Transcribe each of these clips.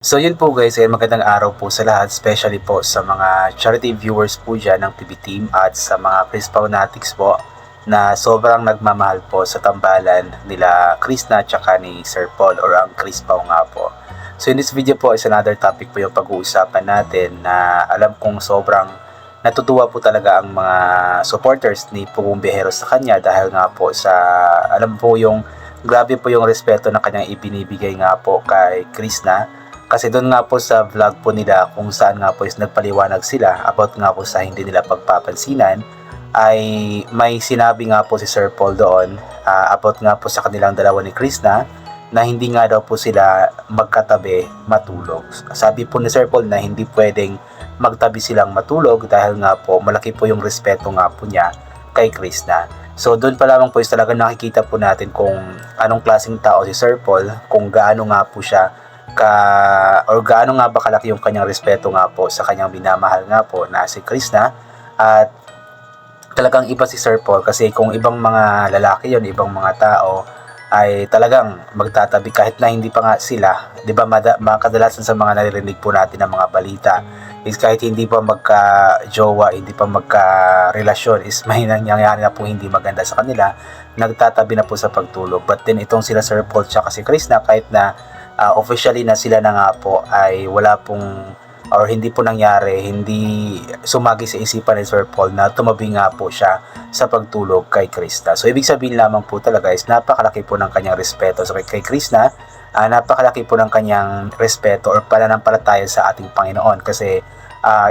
So yun po guys, magandang araw po sa lahat, especially po sa mga charity viewers po dyan ng PB Team at sa mga Chris Paunatics po na sobrang nagmamahal po sa tambalan nila Krishna at saka ni Sir Paul or ang Chris Pao nga po. So in this video po is another topic po yung pag-uusapan natin na alam kong sobrang natutuwa po talaga ang mga supporters ni Pugong Biyahero sa kanya dahil nga po sa alam po yung grabe po yung respeto na kanyang ibinibigay nga po kay Krishna. Kasi doon nga po sa vlog po nila kung saan nga po is nagpaliwanag sila about nga po sa hindi nila pagpapansinan ay may sinabi nga po si Sir Paul doon about nga po sa kanilang dalawa ni Krishna na hindi nga daw po sila magkatabi matulog. Sabi po ni Sir Paul na hindi pwedeng magtabi silang matulog dahil nga po malaki po yung respeto nga po niya kay Krishna. So doon pa lamang po is talaga nakikita po natin kung anong klaseng tao si Sir Paul, kung gaano nga po siya or gaano nga ba kalaki yung kanyang respeto nga po sa kanyang minamahal nga po na si Krishna. At talagang iba si Sir Paul kasi kung ibang mga lalaki yon, ibang mga tao ay talagang magtatabi kahit na hindi pa nga sila, 'di ba? Kadalasan sa mga naririnig po natin ng mga balita is kahit hindi pa magka-jowa, hindi pa magka-relasyon is may nangyayari na po hindi maganda sa kanila, nagtatabi na po sa pagtulog. But then itong sila Sir Paul tsaka si Krishna, kahit na officially na sila na nga po ay wala pong or hindi po nangyari, hindi sumagi sa isipan ni Sir Paul na tumabi nga po siya sa pagtulog kay Krishna. So ibig sabihin lamang po talaga is napakalaki po ng kanyang respeto sa kay Krishna, napakalaki po ng kanyang respeto or pananampalataya sa ating Panginoon kasi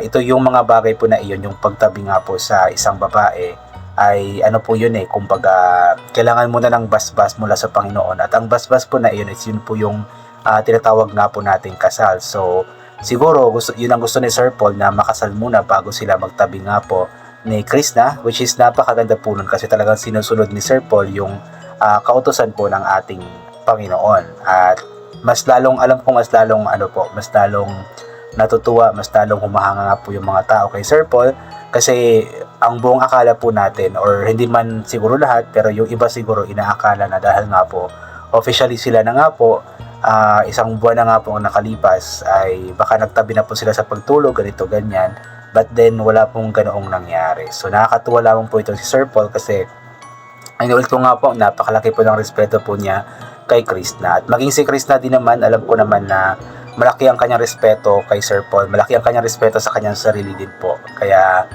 ito yung mga bagay po na iyon, yung pagtabi nga po sa isang babae ay ano po yun kumbaga kailangan muna ng basbas mula sa Panginoon at ang basbas po na iyon is yun po yung tinatawag nga po nating kasal. So siguro yun ang gusto ni Sir Paul na makasal muna bago sila magtabi nga po ni Krishna, which is napakaganda po nun kasi talagang sinusunod ni Sir Paul yung kautusan po ng ating Panginoon. At mas lalong alam kong mas lalong mas lalong natutuwa, mas lalong humahanga nga po yung mga tao kay Sir Paul kasi ang buong akala po natin, or hindi man siguro lahat pero yung iba siguro inaakala na dahil nga po officially sila na nga po, isang buwan na nga po ang nakalipas ay baka nagtabi na po sila sa pagtulog, ganito ganyan, but then wala pong ganoong nangyari. So nakakatuwa lamang po ito si Sir Paul kasi ay ulit ko nga po, napakalaki po ng respeto po niya kay Krishna. At maging si Krishna din naman, alam ko naman na malaki ang kanyang respeto kay Sir Paul, malaki ang kanyang respeto sa kanyang sarili din po. Kaya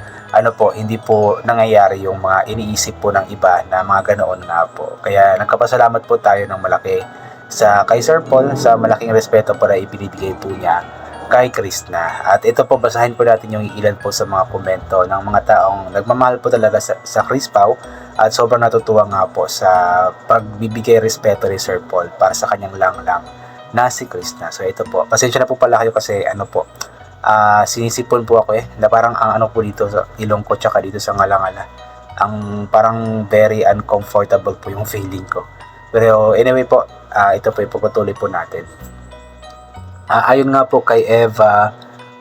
hindi po nangyayari yung mga iniisip po ng iba na mga ganoon nga po. Kaya nagkapasalamat po tayo ng malaki sa kay Sir Paul sa malaking respeto para ibinibigay po niya kay Krishna. At ito po, basahin po natin yung ilan po sa mga komento ng mga taong nagmamahal po talaga sa Chris Pao at sobrang natutuwa nga po sa pagbibigay respeto ni Sir Paul para sa kanyang langlang na si Krishna. So ito po, pasensya na po pala kayo kasi sinisipon po ako na parang ang po dito sa ilong ko tsaka dito sa ngalangala, ang parang very uncomfortable po yung feeling ko. Pero anyway po, ito po ipupatuloy po natin. Ayon nga po kay Eva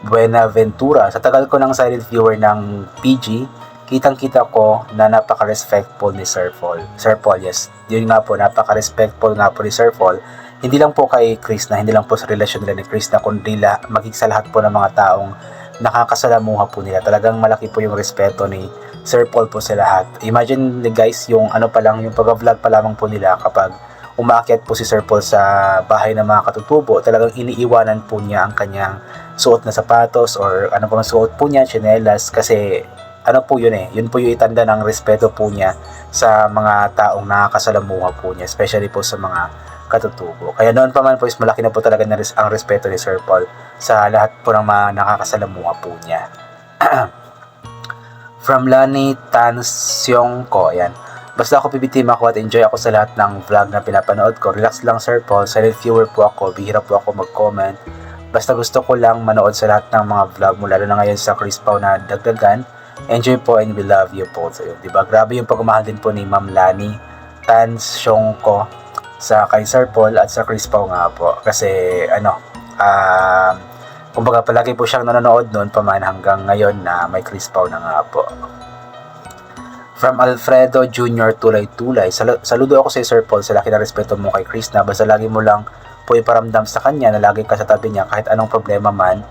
Buenaventura, sa tagal ko ng silent viewer ng PG, kitang-kita ko na napaka-respectful ni Sir Paul. Sir Paul, yes. Yun nga po, napaka-respectful nga po ni Sir Paul. Hindi lang po kay Krishna, hindi lang po sa relasyon nila ni Krishna, kundi maging sa lahat po ng mga taong nakakasalamuha po nila. Talagang malaki po yung respeto ni Sir Paul po sa lahat. Imagine guys, yung yung pag-vlog pa lamang po nila kapag umakyat po si Sir Paul sa bahay ng mga katutubo, talagang iniiwanan po niya ang kanyang suot na sapatos or pa man suot po niya, tsinelas, kasi po yun yun po yung itanda ng respeto po niya sa mga taong nakakasalamuha po niya, especially po sa mga katutubo. Kaya noon pa man po is malaki na po talaga ang respeto ni Sir Paul sa lahat po ng mga nakakasalamuha po niya. From Lani Tansyong ko, ayan. Basta ako PBTeam ako at enjoy ako sa lahat ng vlog na pinapanood ko. Relax lang Sir Paul, silent viewer po ako, bihira po ako mag-comment. Basta gusto ko lang manood sa lahat ng mga vlog mo, lalo na ngayon sa Chris Pao na dagdagan. Enjoy po and we love you po. So, diba? Grabe yung pagmamahal din po ni Ma'am Lani Tansyong ko sa kay Sir Paul at sa Chris Pao nga po. Kasi kumbaga palagi po siyang nanonood noon pa man hanggang ngayon na may Chris Pao na nga po. From Alfredo Jr. Tulay-Tulay, saludo ako sa Sir Paul sa laki na respeto mo kay Krishna, basta lagi mo lang po iparamdam sa kanya na lagi ka sa tabi niya kahit anong problema man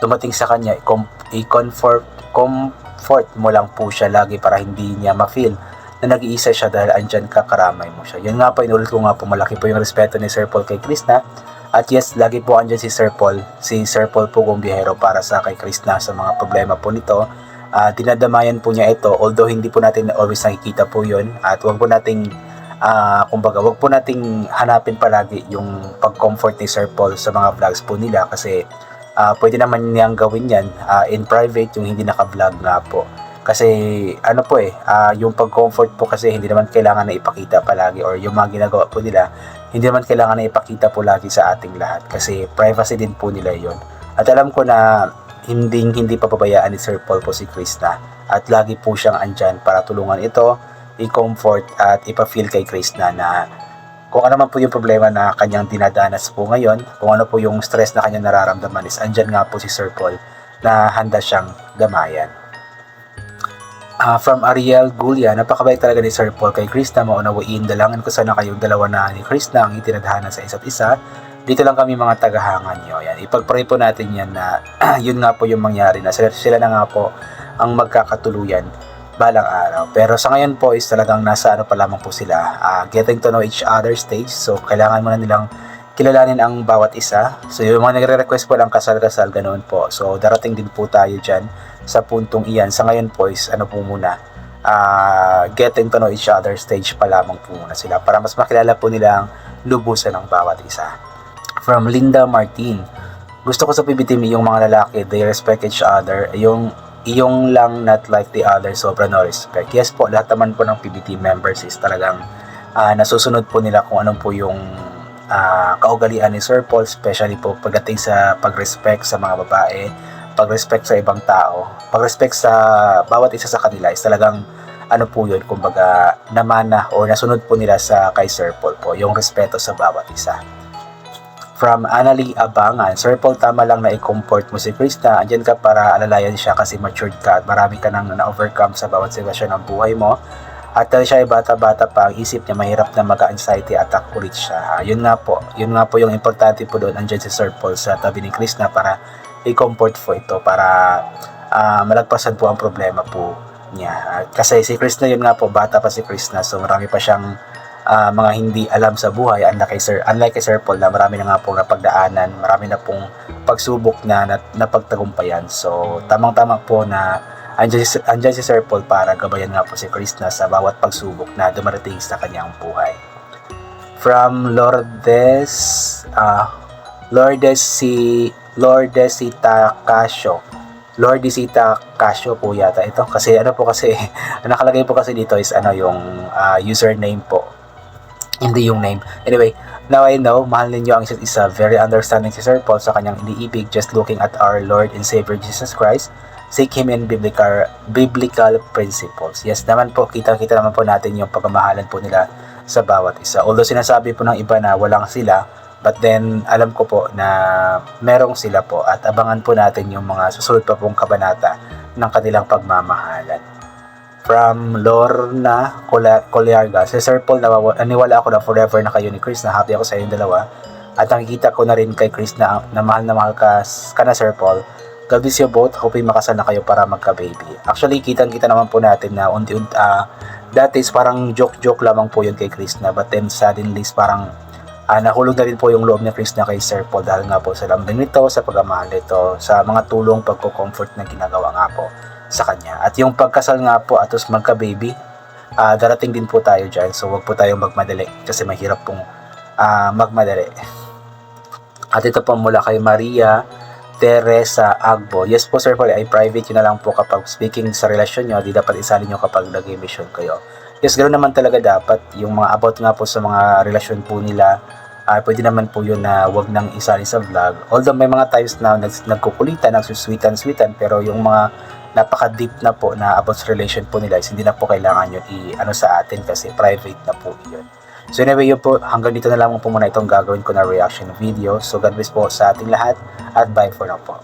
dumating sa kanya, comfort mo lang po siya lagi para hindi niya ma-feel na nag-iisa siya dahil andyan ka, karamay mo siya. Yun nga po, inulit ko nga po, malaki po yung respeto ni Sir Paul kay Krishna. At yes, lagi po andyan si Sir Paul po Gumbihero para sa kay Krishna sa mga problema po nito. Dinadamayan po niya ito, although hindi po natin always nakikita po yun. At wag po nating wag po nating hanapin palagi yung pag-comfort ni Sir Paul sa mga vlogs po nila kasi pwede naman niyang gawin yan in private, yung hindi naka-vlog nga po. Kasi yung pag-comfort po kasi hindi naman kailangan na ipakita palagi, or yung mga ginagawa po nila hindi naman kailangan na ipakita po lagi sa ating lahat kasi privacy din po nila yon. At alam ko na hindi papabayaan ni Sir Paul po si Krishna at lagi po siyang andyan para tulungan ito, i-comfort at ipa-feel kay Krishna na kung ano man po yung problema na kanyang dinadanas po ngayon, kung ano po yung stress na kanyang nararamdaman is andyan nga po si Sir Paul na handa siyang gamayan. From Ariel Gulia, napakabait talaga ni Sir Paul kay Krishna, maunawain, dalangin ko sana kayong dalawa na ni Krishna ang itinadhana sa isa't isa. Dito lang kami mga tagahangan nyo. Yan, ipag-pray po natin yan na yun nga po yung mangyari na sila na nga po ang magkakatuluyan balang araw. Pero sa ngayon po is talagang nasa pa lamang po sila, getting to know each other stage. So kailangan muna nilang kilalanin ang bawat isa. So yung mga nagre-request po lang kasal-kasal, ganoon po. So darating din po tayo dyan sa puntong iyan. Sa ngayon po is getting to know each other stage pa lamang po muna sila para mas makilala po nila ang lubusan ng bawat isa. From Linda Martin, gusto ko sa PB team yung mga lalaki, they respect each other. Iyong lang not like the other, sobra no respect. Yes po, lahat naman po ng PB team members is talagang nasusunod po nila kung anong po yung kaugalian ni Sir Paul, especially po pagdating sa pag-respect sa mga babae, pag-respect sa ibang tao, pag-respect sa bawat isa sa kanila is talagang po yun, kumbaga namana o nasunod po nila sa kay Sir Paul po, yung respeto sa bawat isa. From Annalie Abangan, Sir Paul, tama lang na i-comfort mo si Krishna, andyan ka para alalayan siya kasi matured ka at marami ka nang na-overcome sa bawat sitwasyon ng buhay mo. At dahil siya ay bata-bata pa, ang isip niya mahirap na mag-anxiety attack ulit siya. Yun nga po yung importante po doon, andyan si Sir Paul sa tabi ni Krishna para i-comfort po ito, para malagpasan po ang problema po niya. Kasi si Krishna, yun nga po, bata pa si Krishna, so marami pa siyang mga hindi alam sa buhay, unlike kay Sir Paul na marami na nga pong napagdaanan, marami na pong pagsubok na napagtagumpayan. So tamang-tama po na andyan si Sir Paul para gabayan nga po si Krishna sa bawat pagsubok na dumarating sa kanyang buhay. From Lordesita Casio po yata ito, kasi nakalagay po kasi dito is yung username po, hindi yung name. Anyway, now I know, mahal ninyo ang isa't isa. Very understanding si Sir Paul sa kanyang iniibig, just looking at our Lord and Savior Jesus Christ. Seek Him in biblical principles. Yes naman po, kita-kita naman po natin yung pagmamahalan po nila sa bawat isa. Although sinasabi po ng iba na walang sila, but then alam ko po na merong sila po, at abangan po natin yung mga susunod pa pong kabanata ng kanilang pagmamahalan. From Lorna Coliarga, si Sir Paul, naniwala ako na forever na kayo ni Chris, na happy ako sa inyong dalawa. At nakikita ko na rin kay Chris na mahal ka na Sir Paul. God bless you both, hoping makasal na kayo para magka-baby. Actually, kitang-kita naman po natin na dati is parang joke-joke lamang po yun kay Chris na, but then suddenly parang nahulog na rin po yung loob ni Chris na kay Sir Paul dahil nga po sa lambing nito, sa pagmamahal nito, sa mga tulong, pagko-comfort na ginagawa nga po sa kanya. At yung pagkasal nga po at magka-baby, darating din po tayo dyan. So wag po tayong magmadali kasi mahirap pong magmadali. At ito po mula kay Maria Teresa Agbo. Yes po Sir Paul, ay private yun na lang po kapag speaking sa relasyon nyo, di dapat isalin nyo kapag nag-emission kayo. Yes, ganoon naman talaga dapat. Yung mga about nga po sa mga relasyon po nila, pwede naman po yun na wag nang isali sa vlog. Although may mga times na nagkukulitan, nagsusweetan, pero yung mga napaka-deep na po na about sa relation po nila is hindi na po kailangan yun sa atin kasi private na po yun. So anyway, yun po, hanggang dito na lang po muna itong gagawin ko na reaction video. So God bless po sa ating lahat at bye for now po.